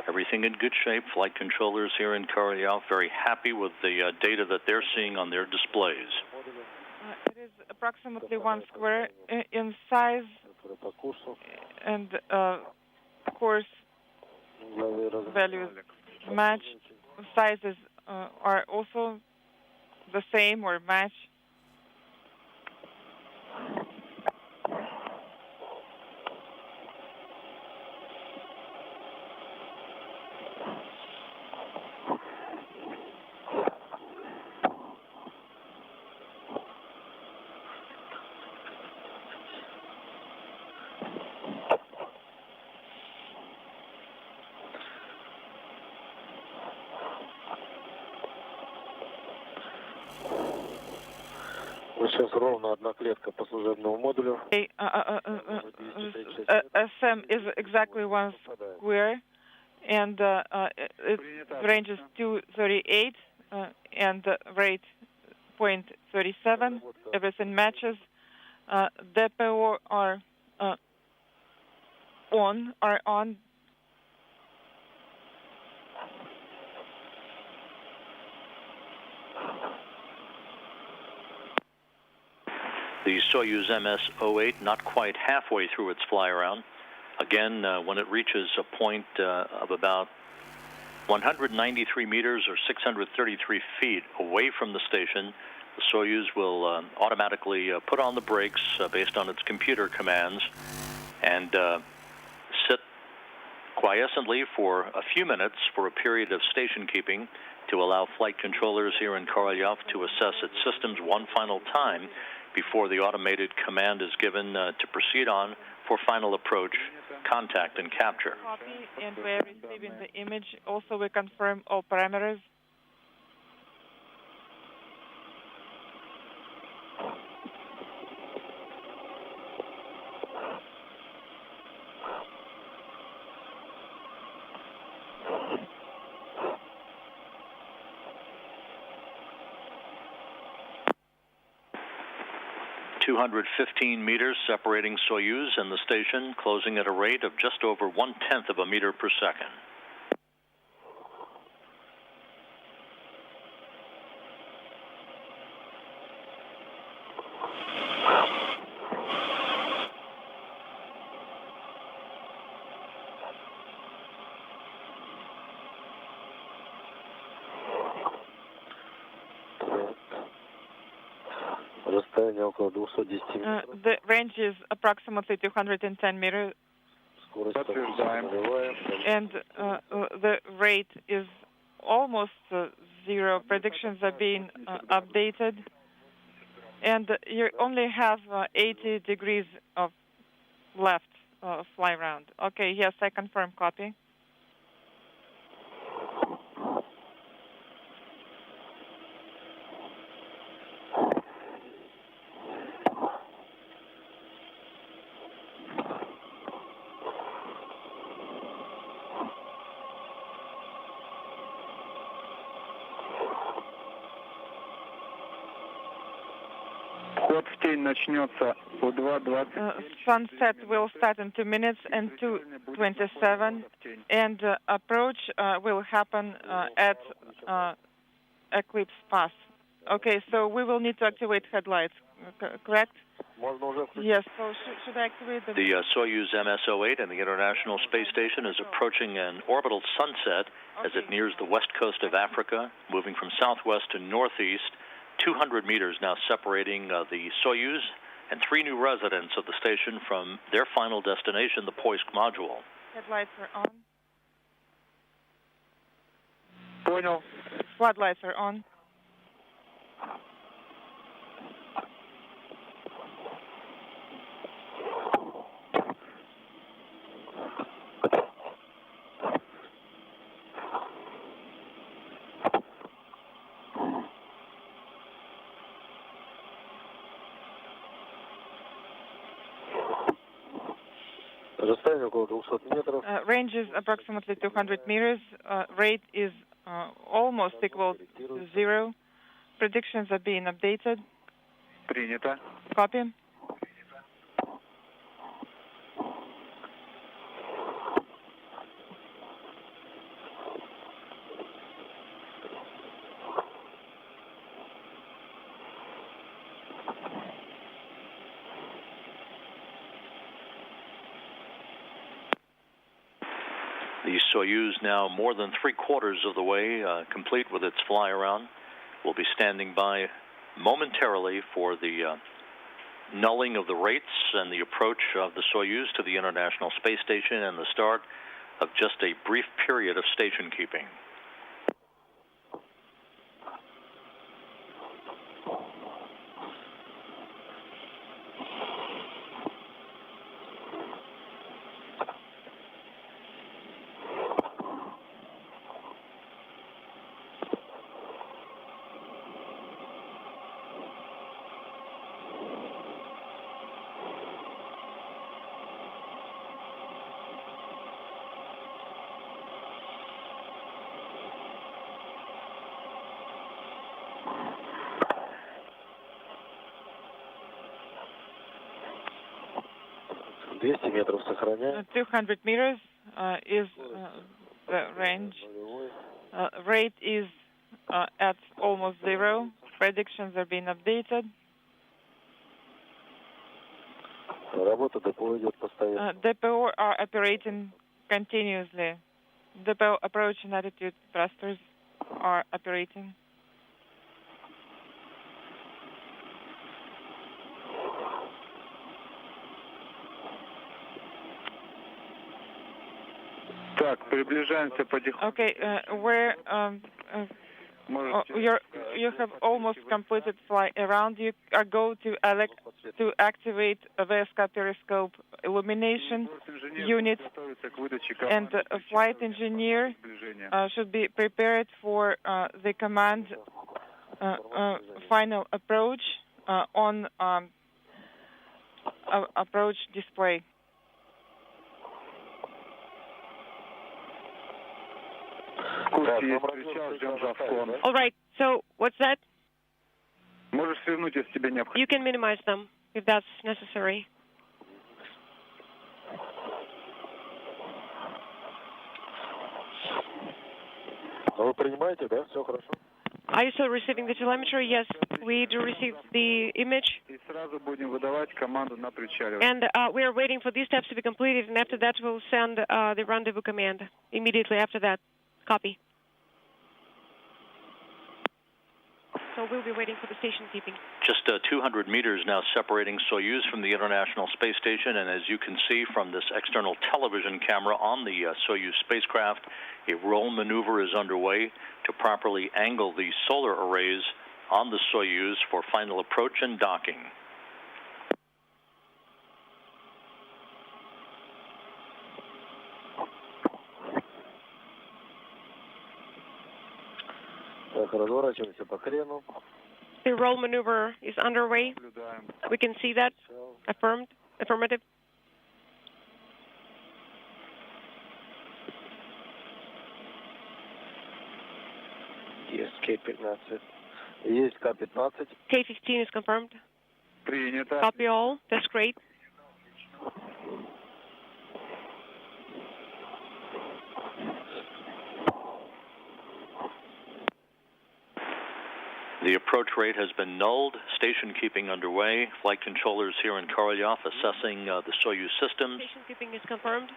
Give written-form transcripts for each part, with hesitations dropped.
Everything in good shape. Flight controllers here in Korolyov very happy with the data that they're seeing on their displays. It is approximately 1 square in size, and course values match. Sizes are also the same or match. SM is exactly 1 square, and its range is 238 and rate 0.37. Everything matches. DPO are on. The Soyuz MS-08 not quite halfway through its fly around. Again, when it reaches a point of about 193 meters or 633 feet away from the station, the Soyuz will automatically put on the brakes based on its computer commands and sit quiescently for a few minutes for a period of station keeping to allow flight controllers here in Korolyov to assess its systems one final time before the automated command is given to proceed on for final approach, contact, and capture. Copy, and we're receiving the image. Also, we confirm all parameters. .215 meters separating Soyuz and the station, closing at a rate of just over 1/10 of a meter per second. The range is approximately 210 meters, and the rate is almost 0. Predictions are being updated, and you only have 80 degrees of left fly round. Okay, yes, I confirm. Copy. Sunset will start in 2 minutes and 2:27, and approach will happen at Eclipse Pass. Okay, so we will need to activate headlights, correct? Yes, so should I activate them? The Soyuz MS-08 and the International Space Station is approaching an orbital sunset as it nears the west coast of Africa, moving from southwest to northeast. 200 meters now separating the Soyuz and 3 new residents of the station from their final destination, the Poisk module. Headlights are on. Понял. Floodlights are on. Range is approximately 200 meters. Rate is almost equal to 0. Predictions are being updated. Принято. Copy. The Soyuz now more than 3/4 of the way complete with its fly around. We'll be standing by momentarily for the nulling of the rates and the approach of the Soyuz to the International Space Station and the start of just a brief period of station keeping. Метров сохраняем. 200 meters is the range. Rate is at almost 0. Predictions are being updated. Работа ДПО идет постоянно. DPO are operating continuously. DPO approach and attitude thrusters are operating. Так, приближаемся потихоньку. Okay, where you have almost completed fly around. You are go to activate a VSK periscope illumination unit, and a flight engineer should be prepared for the command final approach on approach display. All right, so what's that? Можешь свернуть, если тебе необходимо. You can minimize them if that's necessary. Вы принимаете, да? Все хорошо? Are you still receiving the telemetry? Yes, we do receive the image. И сразу будем выдавать команду на причаливание. And we are waiting for these steps to be completed, and after that we'll send the rendezvous command immediately after that. Copy. So we'll be waiting for the station keeping. Just 200 meters now separating Soyuz from the International Space Station, and as you can see from this external television camera on the Soyuz spacecraft, a roll maneuver is underway to properly angle the solar arrays on the Soyuz for final approach and docking. Разворачиваемся по хрену. The roll maneuver is underway. We can see that. Affirmed. Affirmative. Есть К-15. Есть К-15. K-15 is confirmed. Принято. Copy all. That's great. The approach rate has been nulled. Station keeping underway. Flight controllers here in Korolyov assessing the Soyuz systems. Station keeping is confirmed.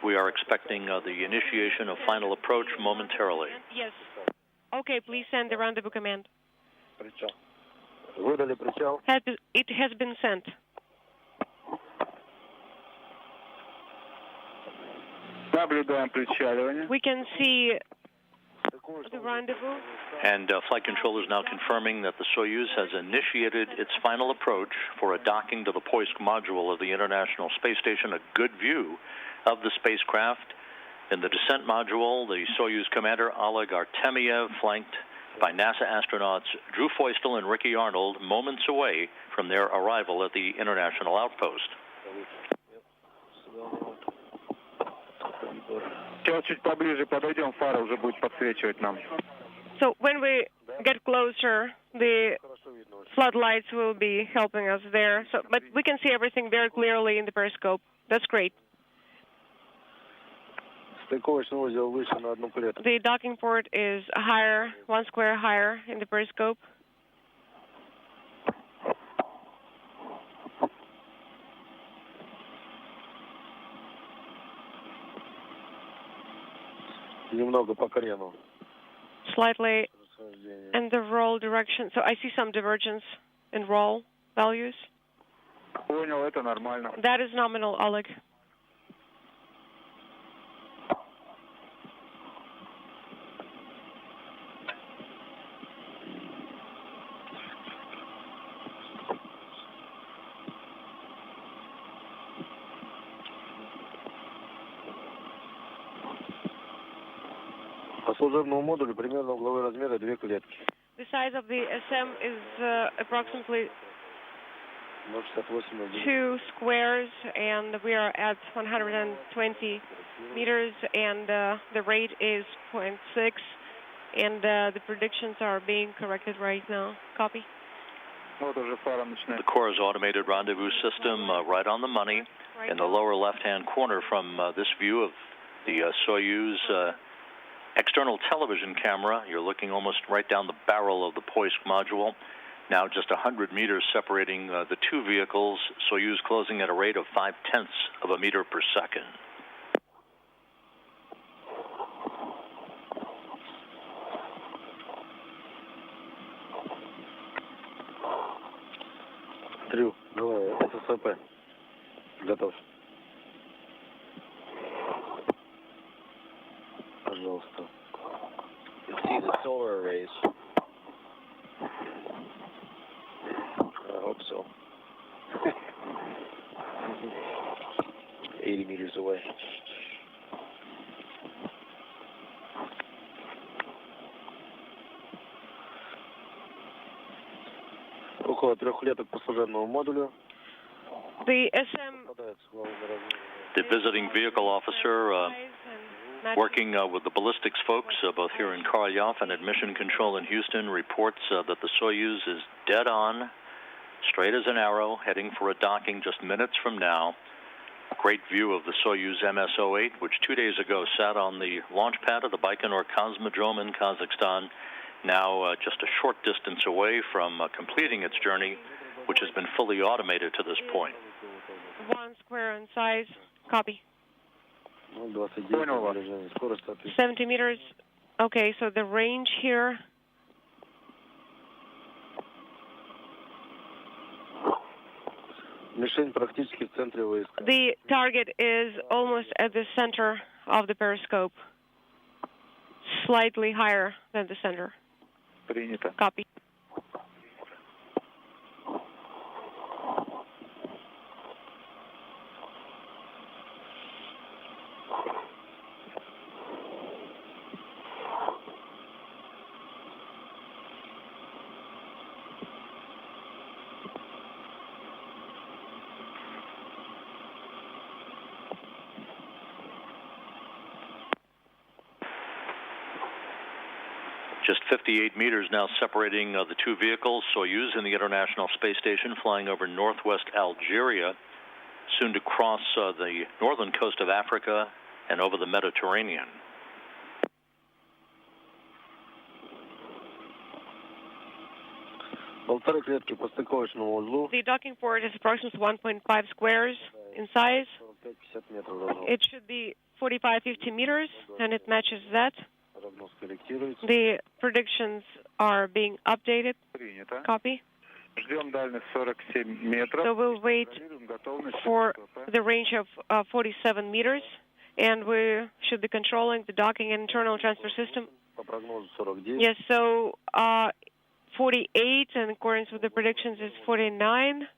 We are expecting the initiation of final approach momentarily. Yes. Okay, please send the rendezvous command. Причал. Выдали причал. It has been sent. Наблюдаем причаливание. We can see the rendezvous. And flight controllers now confirming that the Soyuz has initiated its final approach for a docking to the Poisk module of the International Space Station. A good view of the spacecraft. In the descent module, the Soyuz commander Oleg Artemyev, flanked by NASA astronauts Drew Feustel and Ricky Arnold, moments away from their arrival at the international outpost. Сейчас чуть поближе подойдем, фара уже будет подсвечивать нам. So when we get closer, the floodlights will be helping us there. So, but we can see everything very clearly in the periscope. That's great. Стыковочный узел выше на одну клетку. The docking port is higher, 1 square higher in the periscope. Немного по крену. Slightly in the roll direction. So I see some divergence in roll values. Понял, это нормально. That is nominal, Oleg. По служебному модулю примерно угловые размеры 2 клетки. The size of the SM is approximately 0,68. 2 squares, and we are at 120 meters, and the rate is 0.6, and the predictions are being corrected right now. Copy. Вот уже фара начинает. The Corps' automated rendezvous system right on the money in the lower left-hand corner from this view of the Soyuz external television camera. You're looking almost right down the barrel of the Poisk module. Now just 100 meters separating the two vehicles, Soyuz closing at a rate of 0.5 of a meter per second. Drew, давай, ССП. Готов. Пожалуйста. See the solar arrays. I hope so. 80 meters away. Около 3 клеток по служебному модулю. The SM The visiting vehicle officer working with the ballistics folks, both here in Korolyov and at Mission Control in Houston, reports that the Soyuz is dead on, straight as an arrow, heading for a docking just minutes from now. Great view of the Soyuz MS-08, which 2 days ago sat on the launch pad of the Baikonur Cosmodrome in Kazakhstan, now just a short distance away from completing its journey, which has been fully automated to this point. 1 square in size. Copy. 70 meters. Okay, so the range here. Мишень практически в центре войска. The target is almost at the center of the periscope, slightly higher than the center. Принято. Copy. Just 58 meters now separating the two vehicles, Soyuz and the International Space Station flying over northwest Algeria, soon to cross the northern coast of Africa and over the Mediterranean. Полторы клетки по стыковочному узлу. The docking port is approximately 1.5 squares in size. 45-50 метров должно. It should be 45-50 meters, and it matches that. Прогноз корректируется. The predictions are being updated. Принято. Copy. Ждем дальность 47 метров. So we'll wait for the range of 47 meters, and we should be controlling the docking and internal transfer system. По прогнозу 49. Yes, so 48, in accordance with the predictions, is 49.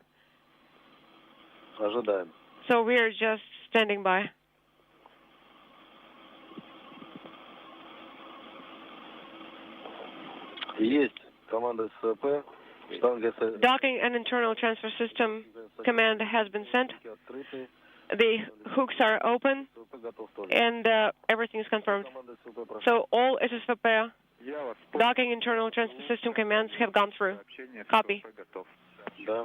Ожидаем. So we are just standing by. Есть команда ССП. Штанга Docking and internal transfer system command has been sent. открыты. The hooks are open, ССП готов тоже. and everything is confirmed. Команда ССП прошла. So all SSVP Я вас docking internal transfer system commands have gone through. сообщение. Copy. Готов. Да.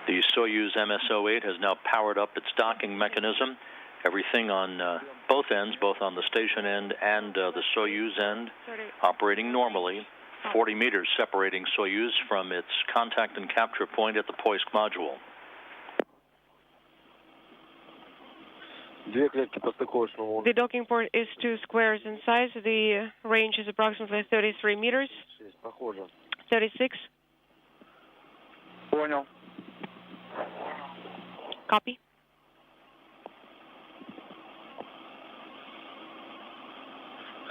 The Soyuz MS-08 has now powered up its docking mechanism. Everything on both ends, both on the station end and the Soyuz end, operating normally. 40 meters separating Soyuz from its contact and capture point at the Poisk module. The docking port is 2 squares in size. The range is approximately 33 meters. 36. Понял. Copy.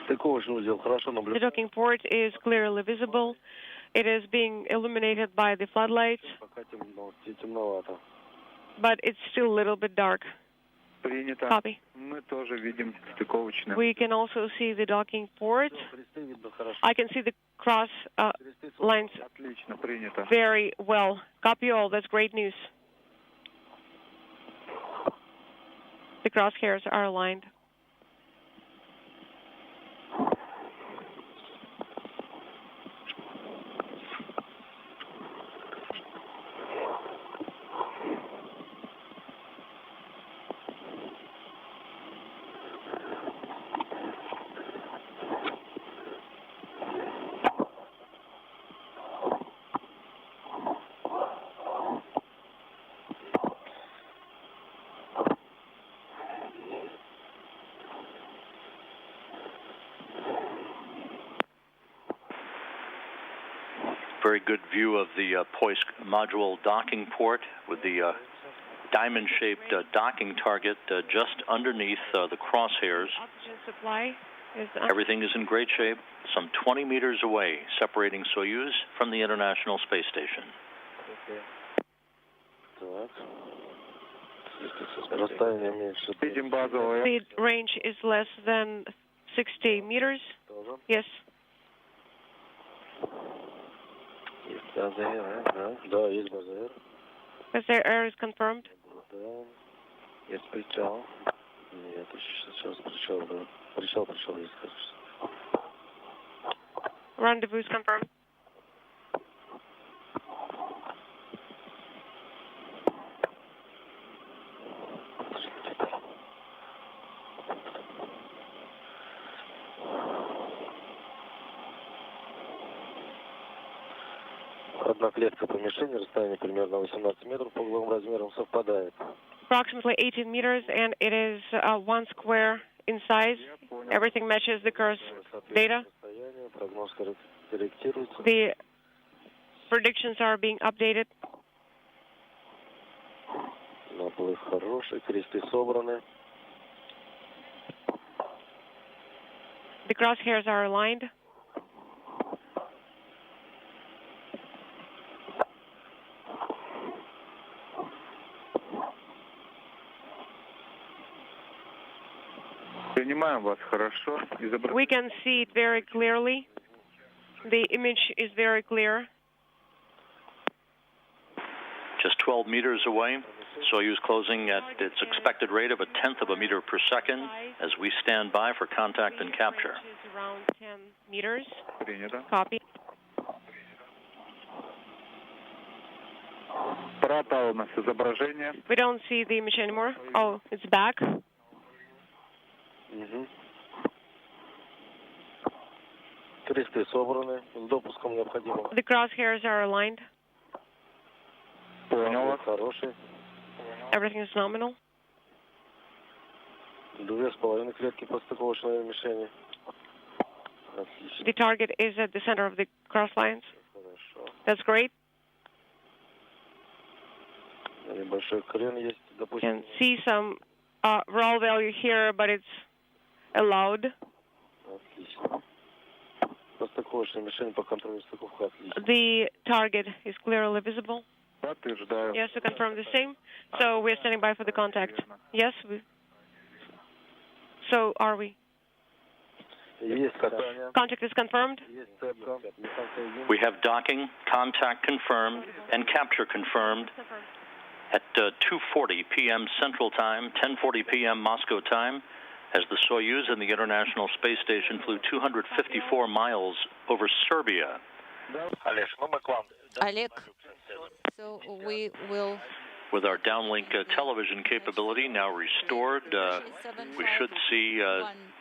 The docking port is clearly visible. It is being illuminated by the floodlights, but it's still a little bit dark. Принято. Copy. Мы тоже видим стыковочные. We can also see the docking port. I can see the cross lines Отлично, принято. very well. Copy all. That's great news. The crosshairs are aligned. Very good view of the Poisk module docking port with the diamond-shaped docking target just underneath the crosshairs. Oxygen supply is Everything is in great shape, some 20 meters away, separating Soyuz from the International Space Station. Видим базовое. the range is less than 60 meters. Yes. Да, есть база Р. As the air is confirmed. Да. Есть причал. Нет, сейчас причал, да. Причал есть, кажется. Rendezvous is confirmed. Одна клетка помещения, расстояние примерно 18 метров по угловым размерам совпадает. Approximately 18 meters, and it is 1 square in size. Everything matches the course data. Прогноз корректируется. The predictions are being updated. Наплыв хороший, кресты собраны. The crosshairs are aligned. Принимаем вас хорошо. We can see it very clearly. The image is very clear. Just 12 meters away, Soyuz closing at its expected rate of 1/10 of a meter per second as we stand by for contact and capture. Range is around 10 meters. Принято. Copy. Пропало у нас изображение. We don't see the image anymore. Oh, it's back. Кресты собраны. С допуском необходимо. The crosshairs are aligned. Понял вас. Хороший. Everything is nominal. 2,5 клетки по стыковочной мишени. Отлично. The target is at the center of the cross lines. Хорошо. That's great. Небольшой крен есть, You допустим. can see some roll value here, but it's allowed. Отлично. По стыковочной мишени по контролю стыковка отлично. The target is clearly visible. Подтверждаю. Yes, to confirm the same. So we're standing by for the contact. Yes, so are we. Есть касание. Contact is confirmed. Есть цепка. We have docking, contact confirmed, and capture confirmed at 2:40 p.m. Central Time, 10:40 p.m. Moscow time, as the Soyuz and the International Space Station flew 254 miles over Serbia. Oleg, so we will... With our downlink television capability now restored, we should see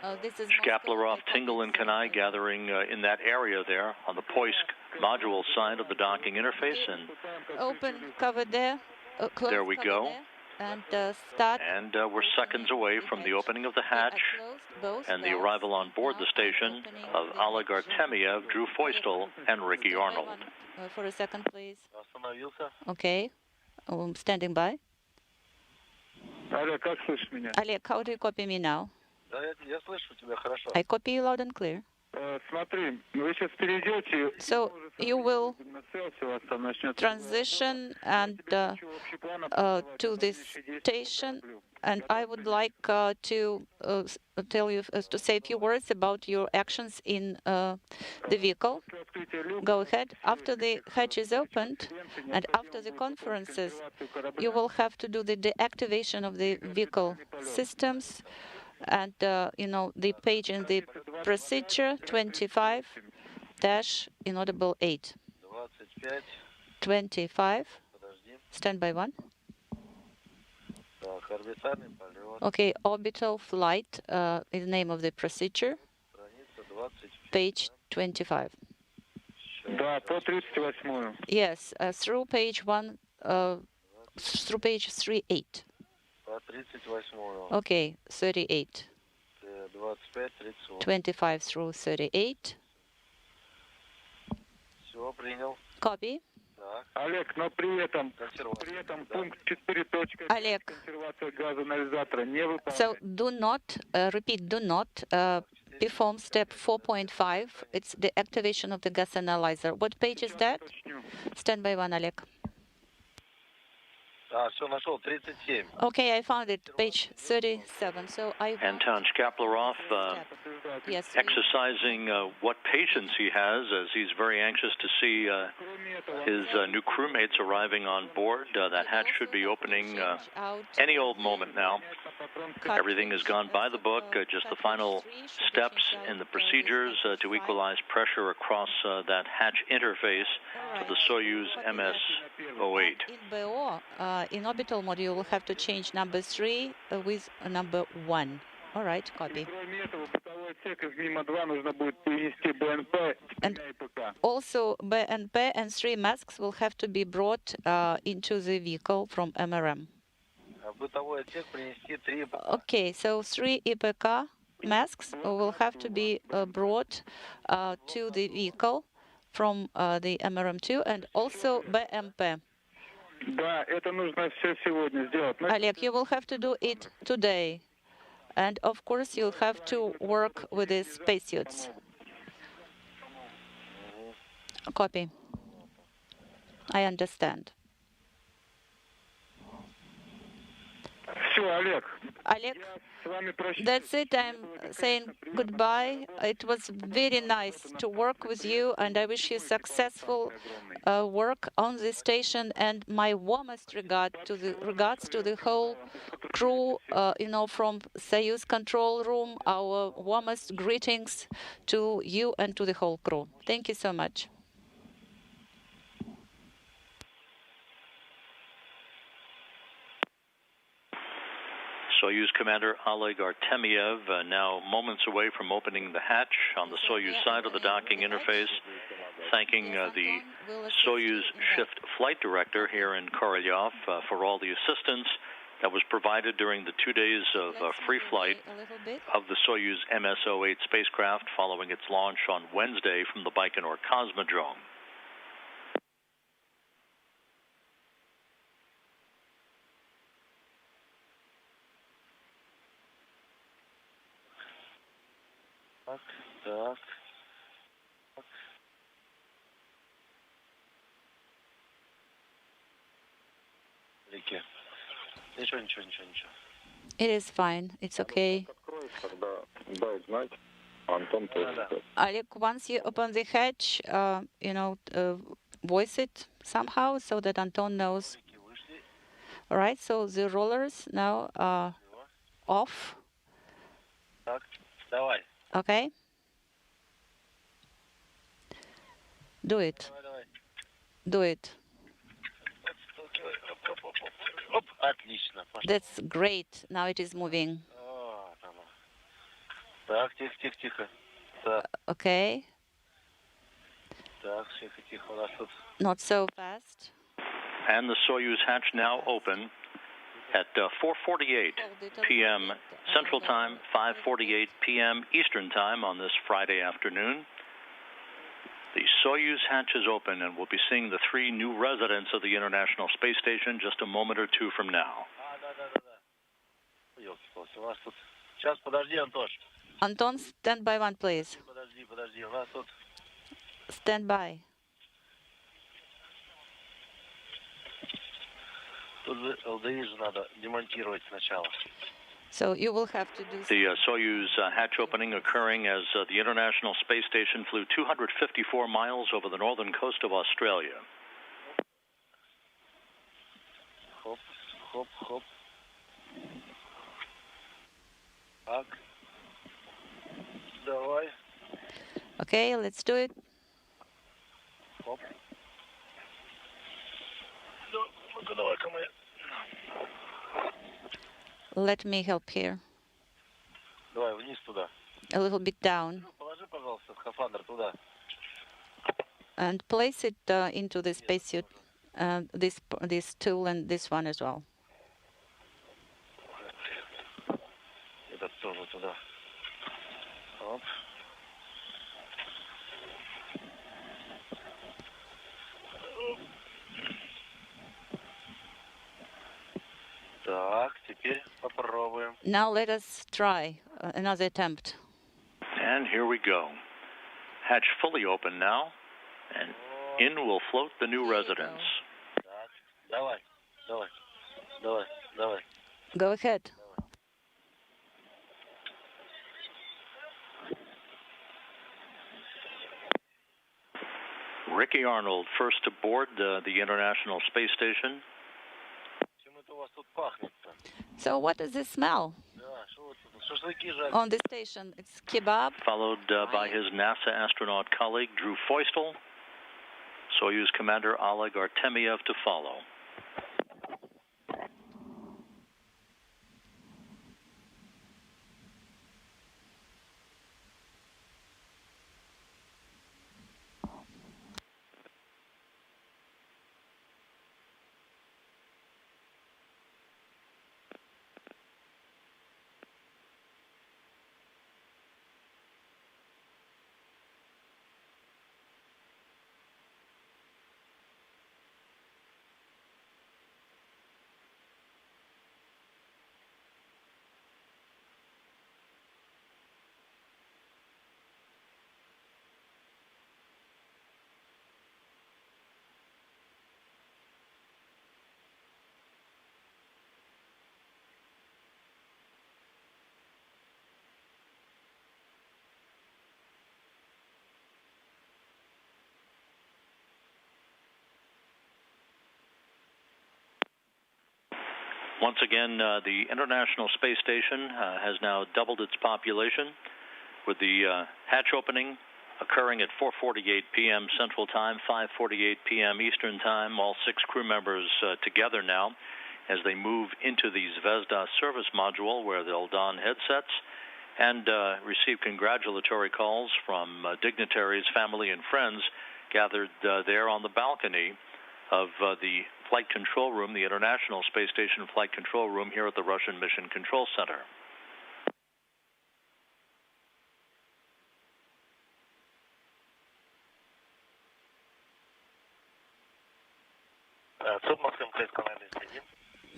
Shkaplerov, Tingle, and Kanai gathering in that area there on the Poisk module side of the docking interface. And Open cover there. there we go. and start. And we're seconds away from the opening of the hatch and the arrival on board the station of Oleg Artemyev, Drew Feustel, and Ricky Arnold. For a second, please. Okay, standing by. Олег, как слышишь меня? Oleg, how do you copy me now? I copy you loud and clear. Смотри, вы сейчас перейдете. So you will transition and to this station, and I would like to tell you to say a few words about your actions in the vehicle. Go ahead. After the hatch is opened and after the conferences, you will have to do the deactivation of the vehicle systems. And, the page in the procedure 25-inaudible 8. 25, standby 1. Okay, orbital flight is the name of the procedure. Page 25. Yes, through page 1, through page 38. Okay, 38. 25 through 38. Copy. Олег, но при этом пункт 4. Oleg, Консервация газоанализатора не выполняется. so do not, repeat, do not perform step 4.5. It's the activation of the gas analyzer. What page is that? Standby 1, Oleg. Okay, I found it, page 37. So Anton Shkaplerov yes, exercising what patience he has, as he's very anxious to see his new crewmates arriving on board. That hatch should be opening any old moment now. Everything has gone by the book, just the final steps in the procedures to equalize pressure across that hatch interface to the Soyuz MS-08. In BO, in orbital mode, you will have to change number 3 with number 1. All right, copy. And also, BNP and 3 masks will have to be brought into the vehicle from MRM. Okay, so 3 EPK masks will have to be brought to the vehicle from the MRM2 and also BMP. Oleg, you will have to do it today. And of course, you'll have to work with the spacesuits. Copy. I understand. Oleg, that's it. I'm saying goodbye. It was very nice to work with you, and I wish you successful work on the station. And my warmest regards to the whole crew, from Soyuz control room. Our warmest greetings to you and to the whole crew. Thank you so much. Soyuz Commander Oleg Artemyev, now moments away from opening the hatch on the Soyuz side of the docking interface, thanking the Soyuz Shift Flight Director here in Korolyov for all the assistance that was provided during the 2 days of free flight of the Soyuz MS-08 spacecraft following its launch on Wednesday from the Baikonur Cosmodrome. It is fine. It's okay. Oleg, once you open the hatch, voice it somehow so that Anton knows. All right, so the rollers now are off. Okay. Do it. Do it. That's great. Now it is moving. Okay. Not so fast. And the Soyuz hatch now open. at 4:48 p.m. Central Time, 5:48 p.m. Eastern Time on this Friday afternoon. The Soyuz hatch is open, and we'll be seeing the 3 new residents of the International Space Station just a moment or two from now. Сейчас, подожди, Антош. Anton, stand by one, please. Подожди, у нас тут... Stand by. Тут же ЛДИ же надо демонтировать сначала. So you will have to do The Soyuz hatch opening occurring as the International Space Station flew 254 miles over the northern coast of Australia. Хоп, хоп, хоп. Так. Давай. Okay, let's do it. Хоп. Ну-ка, давай-ка мы... Let me help here. Давай, вниз туда. A little bit down. Положи, пожалуйста, скафандр туда. And place it into the spacesuit, this tool and this one as well. Этот тоже туда. Оп. Так, теперь попробуем. Now let us try another attempt. And here we go. Hatch fully open now, and in will float the new residents. Так, давай, давай, давай, давай. Go ahead. Ricky Arnold, first aboard the International Space Station. Чем это у вас тут пахнет-то? So what does this smell Да, что вот тут? Шашлыки жарят. on the station? It's kebab. Followed by his NASA astronaut colleague, Drew Feustel. Soyuz Commander Oleg Artemyev to follow. Once again, the International Space Station has now doubled its population, with the hatch opening occurring at 4:48 p.m. Central Time, 5:48 p.m. Eastern Time. All 6 crew members together now as they move into the Zvezda service module, where they'll don headsets and receive congratulatory calls from dignitaries, family, and friends gathered there on the balcony of the Flight Control Room, the International Space Station Flight Control Room here at the Russian Mission Control Center.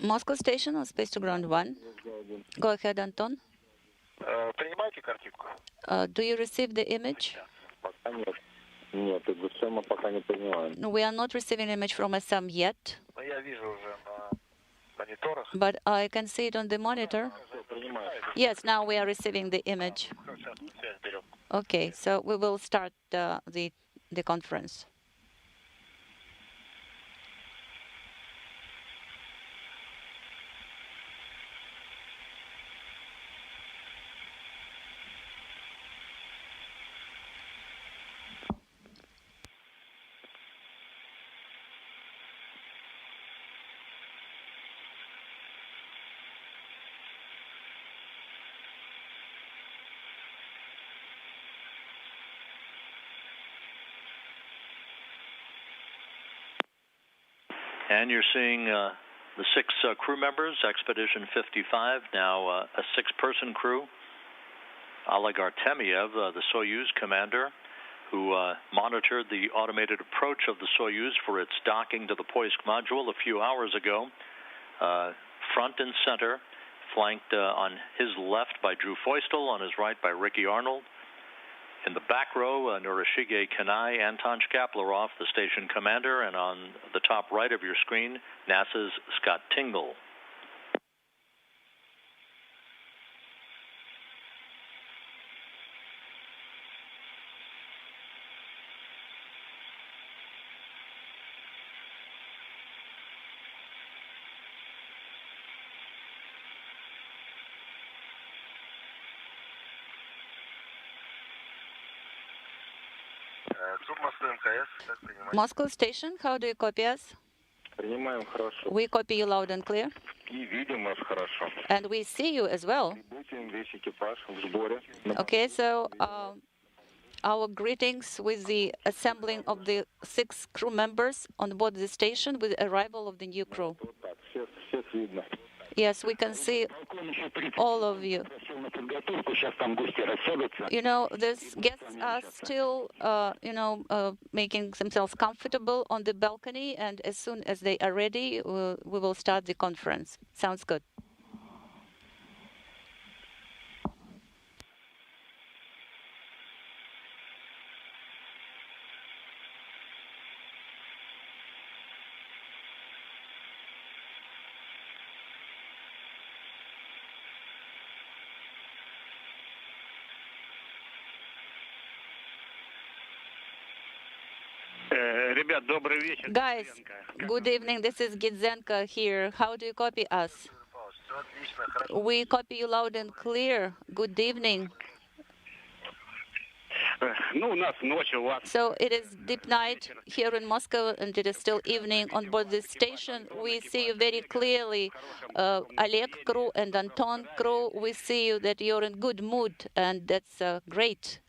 Moscow Station on Space to Ground 1. Go ahead, Anton. Принимаете картинку? Do you receive the image? Пока нет. Нет, из СМ пока не принимаем. No, we are not receiving image from SM yet, Но я вижу уже на мониторах. but I can see it on the monitor. Yes, now we are receiving the image. Сейчас связь берем. Okay, so we will start the conference. And you're seeing the 6 crew members, Expedition 55, now a 6-person crew. Oleg Artemyev, the Soyuz commander, who monitored the automated approach of the Soyuz for its docking to the Poisk module a few hours ago, front and center, flanked on his left by Drew Feustel, on his right by Ricky Arnold. In the back row, Nurashige Kanai, Anton Shkaplerov, the station commander, and on the top right of your screen, NASA's Scott Tingle. Moscow station, how do you copy us? Принимаем хорошо. We copy you loud and clear. И видим вас хорошо. And we see you as well. Прибытием весь экипаж в сборе. Okay, so our greetings with the assembling of the 6 crew members on board the station with the arrival of the new crew. Вот так, всех видно. Yes, we can see all of you. You know, these guests are still, making themselves comfortable on the balcony, and as soon as they are ready, we will start the conference. Sounds good. Ребят, добрый вечер. Guys, good evening. This is Gidzenko here. How do you copy us? We copy you loud and clear. Good evening. Ну, у нас ночь, у вас. So it is deep night here in Moscow, and it is still evening on board this station. We see you very clearly, Oleg crew and Anton crew. We see you that you're in good mood, and that's great.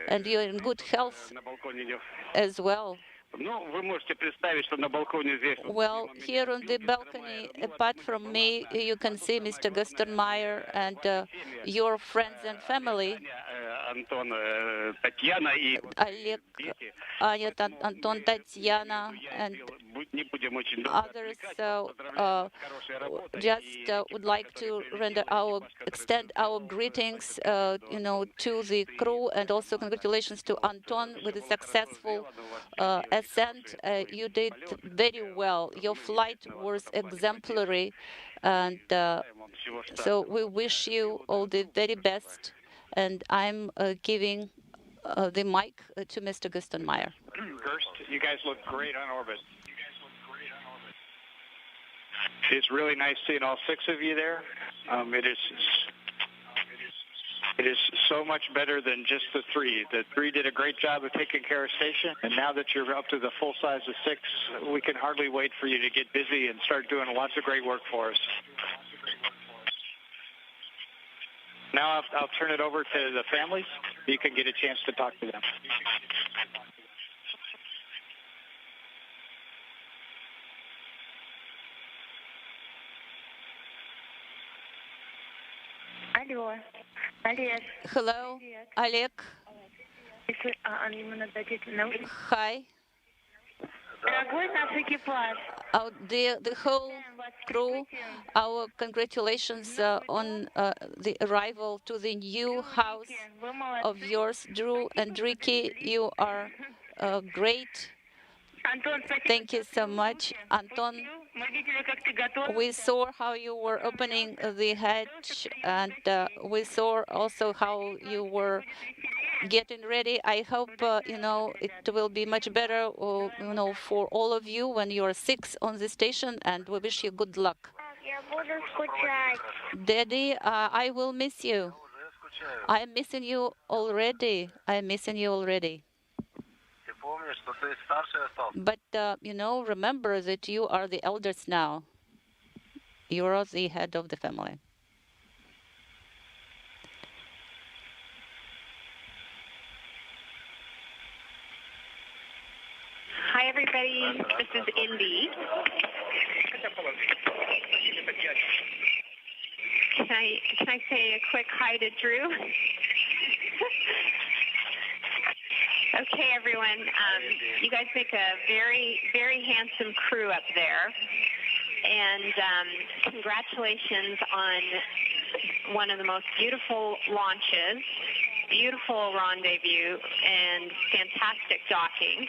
And you're in good health На балконе. as well. Ну, вы можете представить, что на балконе здесь. Well, here on the balcony, apart from me, you can see Mr. Gustenmeyer and your friends and family. Антон, Татьяна и Oleg, Anya, Anton, Tatiana, and others. So just would like to extend our greetings, to the crew, and also congratulations to Anton with a successful ascent. You did very well. Your flight was exemplary, and so we wish you all the very best. And I'm giving the mic to Mr. Gustenmeyer. Gerst, you guys look great on orbit. It's really nice seeing all 6 of you there. It is so much better than just the 3. The 3 did a great job of taking care of station, and now that you're up to the full size of 6, we can hardly wait for you to get busy and start doing lots of great work for us. Now I'll turn it over to the families. You can get a chance to talk to them. Алло, Олег. Hello, Oleg. Hi. Дорогой наш экипаж. The whole crew, our congratulations on the arrival to the new house of yours, Drew and Ricky. You are great. Thank you so much, Anton. We saw how you were opening the hatch, and we saw also how you were getting ready. I hope it will be much better, for all of you when you are 6 on the station, and we wish you good luck. Daddy, I will miss you. I'm missing you already. But remember that you are the elders now. You are the head of the family. Hi, everybody. This is Indy. Can I say a quick hi to Drew? Okay, everyone. You guys make a very, very handsome crew up there. And congratulations on one of the most beautiful launches, beautiful rendezvous, and fantastic docking.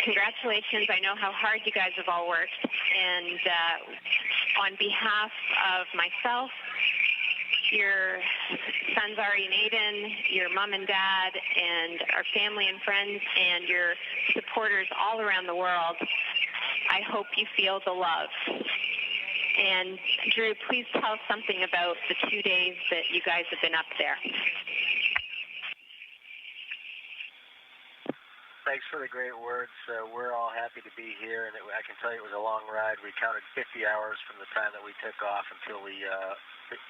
Congratulations. I know how hard you guys have all worked. And on behalf of myself, your sons Ari and Aiden, your mom and dad, and our family and friends, and your supporters all around the world, I hope you feel the love. And Drew, please tell us something about the 2 days that you guys have been up there. Thanks for the great words. We're all happy to be here, and I can tell you it was a long ride. We counted 50 hours from the time that we took off until we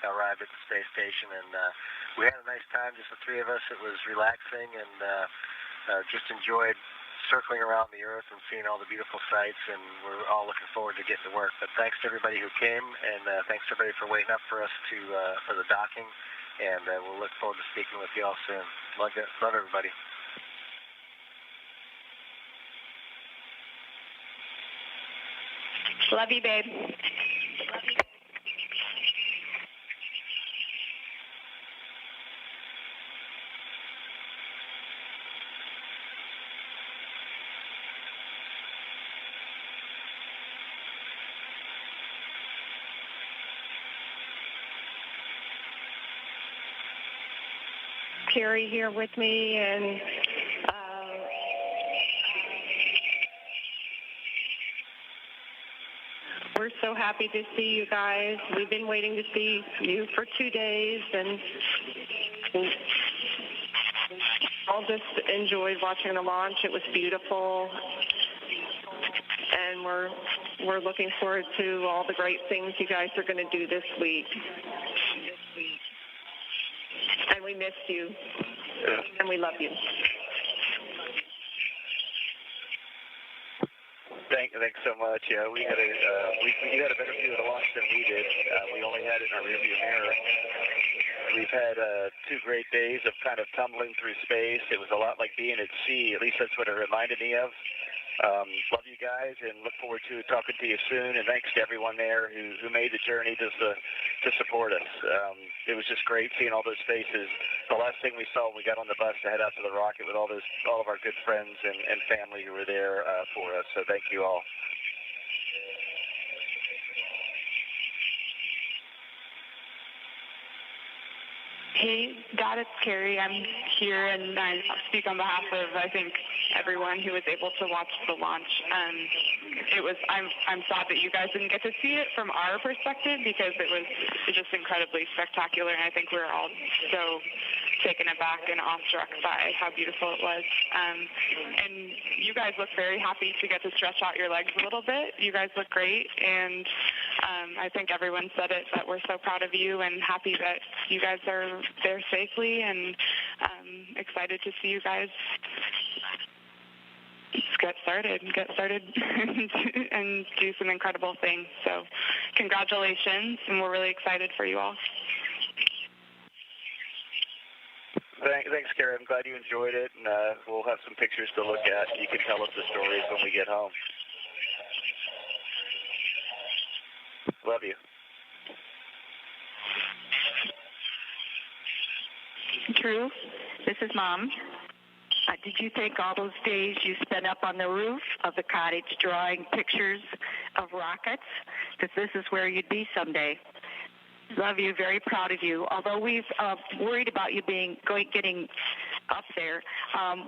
arrived at the space station, and we had a nice time, just the three of us. It was relaxing, and just enjoyed circling around the Earth and seeing all the beautiful sights, and we're all looking forward to getting to work. But thanks to everybody who came, and thanks to everybody for waiting up for us for the docking, and we'll look forward to speaking with you all soon. Love everybody. Love you, babe. Love you. Carrie here with me, and we're so happy to see you guys. We've been waiting to see you for 2 days, and all just enjoyed watching the launch. It was beautiful, and we're looking forward to all the great things you guys are going to do this week. And we missed you, and we love you. Thanks so much. Yeah, you had a better view of the launch than we did. We only had it in our rearview mirror. We've had 2 great days of kind of tumbling through space. It was a lot like being at sea. At least that's what it reminded me of. Love you guys, and look forward to talking to you soon. And thanks to everyone there who made the journey to support us. It was just great seeing all those faces. The last thing we saw when we got on the bus to head out to the rocket with all of our good friends and family who were there for us. So thank you all. Hey, Dad, it's Carrie. I'm here, and I speak on behalf of, I think, everyone who was able to watch the launch. I'm sad that you guys didn't get to see it from our perspective, because it was just incredibly spectacular, and I think we were all so taken aback and awestruck by how beautiful it was. And you guys look very happy to get to stretch out your legs a little bit. You guys look great, and I think everyone said it, but we're so proud of you and happy that you guys are there safely, and excited to see you guys get started and do some incredible things. So congratulations, and we're really excited for you all. Thanks, Kara. I'm glad you enjoyed it, and we'll have some pictures to look at. You can tell us the stories when we get home. Love you. Drew, this is Mom. Did you think all those days you spent up on the roof of the cottage drawing pictures of rockets? Because this is where you'd be someday. Love you, very proud of you. Although we've worried about you getting up there,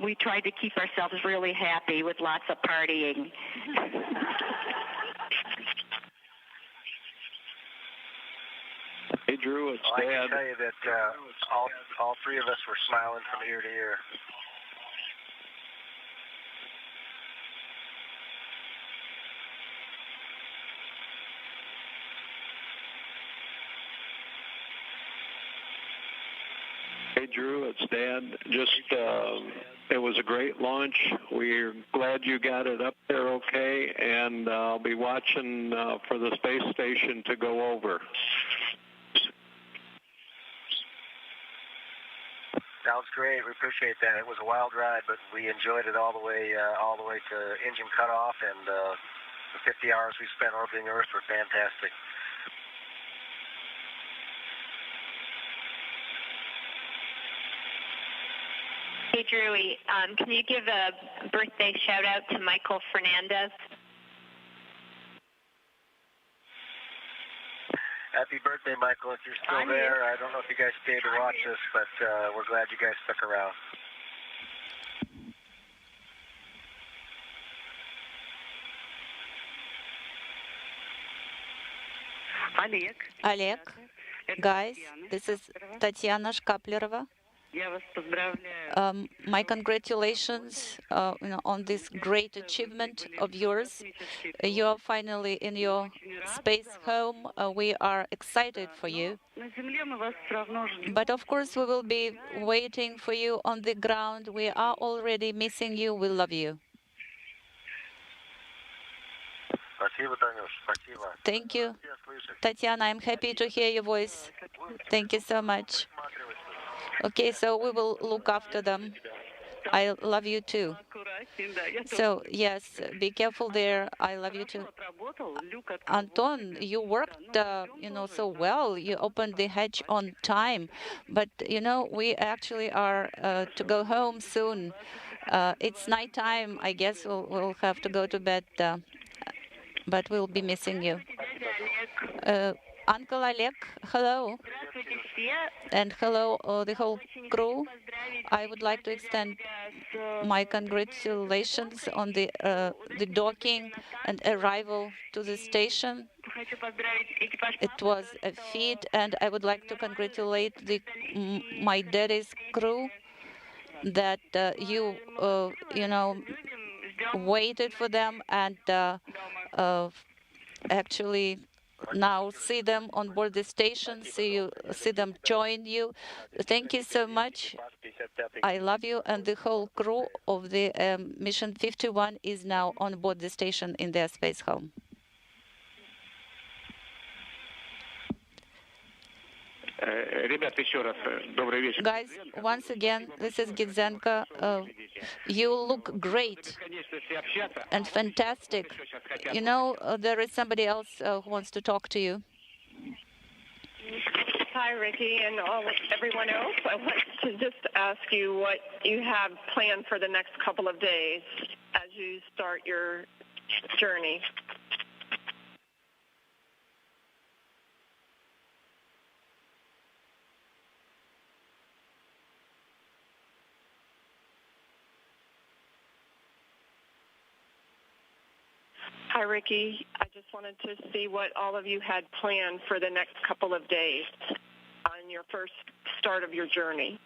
we tried to keep ourselves really happy with lots of partying. Hey, Drew, it's Dad. I can tell you that all 3 of us were smiling from ear to ear. Hey, Drew. It's Dad. It was a great launch. We're glad you got it up there okay, and I'll be watching for the space station to go over. Sounds great. We appreciate that. It was a wild ride, but we enjoyed it all the way to engine cutoff, and the 50 hours we spent orbiting Earth were fantastic. Hey, Drew, can you give a birthday shout-out to Michael Fernandez? Happy birthday, Michael, if you're still there. I don't know if you guys stayed to watch this, but we're glad you guys stuck around. Oleg, guys, this is Tatiana Shkaplerova. My congratulations on this great achievement of yours. You are finally in your space home. We are excited for you. But of course, we will be waiting for you on the ground. We are already missing you. We love you. Thank you, Tatiana. I'm happy to hear your voice. Thank you so much. Okay, so we will look after them. I love you too. So yes, be careful there. I love you too. Anton, you worked, so well. You opened the hatch on time, but we actually are to go home soon. It's nighttime. I guess we'll have to go to bed, but we'll be missing you. Uncle Oleg, hello. And hello, the whole crew. I would like to extend my congratulations on the docking and arrival to the station. It was a feat, and I would like to congratulate my daddy's crew that you waited for them and actually now see them on board the station, see them join you. Thank you so much. I love you, and the whole crew of the Mission 51 is now on board the station in their space home. Guys, once again, this is Gidzenko. You look great and fantastic. There is somebody else who wants to talk to you. Hi, Ricky, and everyone else. I want to just ask you what you have planned for the next couple of days as you start your journey. Hi, Ricky. I just wanted to see what all of you had planned for the next couple of days on your first start of your journey.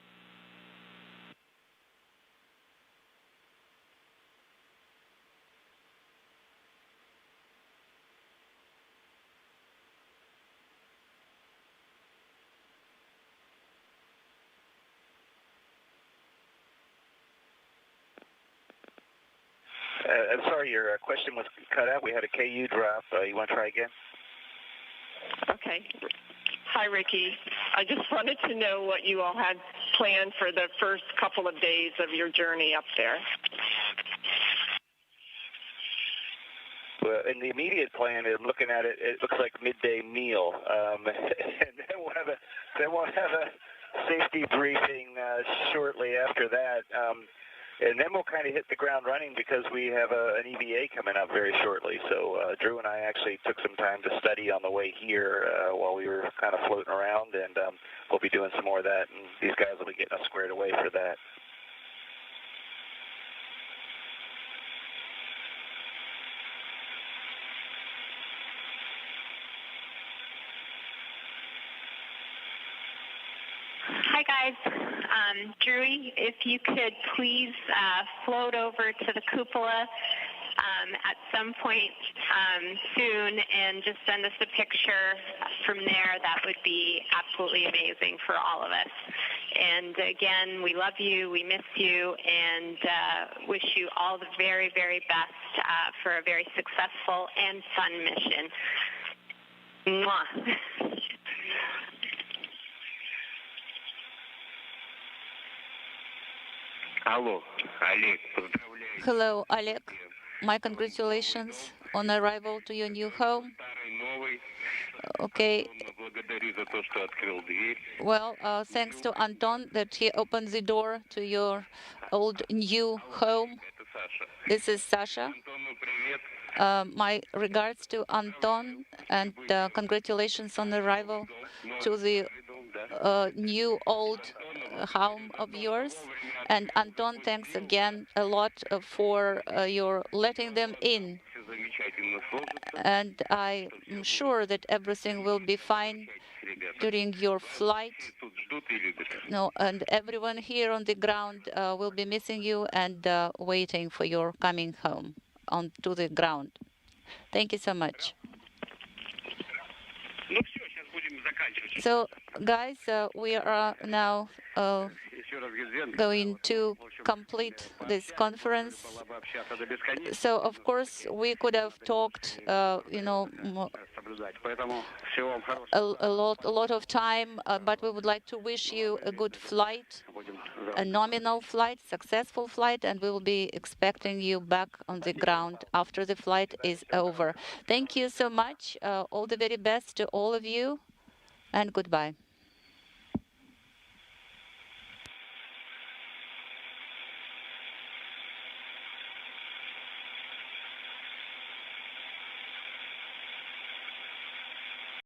I'm sorry, your question was cut out. We had a KU drop. You want to try again? Okay. Hi, Ricky. I just wanted to know what you all had planned for the first couple of days of your journey up there. Well, in the immediate plan, I'm looking at it. It looks like a midday meal, and then we'll have a safety briefing shortly after that. And then we'll kind of hit the ground running because we have an EVA coming up very shortly. So Drew and I actually took some time to study on the way here while we were kind of floating around, and we'll be doing some more of that, and these guys will be getting us squared away for that. Hi, guys. Drew, if you could please float over to the cupola at some point soon and just send us a picture from there, that would be absolutely amazing for all of us. And again, we love you, we miss you, and wish you all the very, very best for a very successful and fun mission. Mwah. Hello, Oleg. My congratulations on arrival to your new home. Okay. Well, thanks to Anton that he opened the door to your old new home. This is Sasha. My regards to Anton and congratulations on arrival to the new old home of yours. And Anton, thanks again a lot for your letting them in. And I'm sure that everything will be fine during your flight. No, and everyone here on the ground will be missing you and waiting for your coming home onto the ground. Thank you so much. So, guys, we are now going to complete this conference. So, of course, we could have talked, a lot of time, but we would like to wish you a good flight, a nominal flight, successful flight, and we will be expecting you back on the ground after the flight is over. Thank you so much. All the very best to all of you, and goodbye.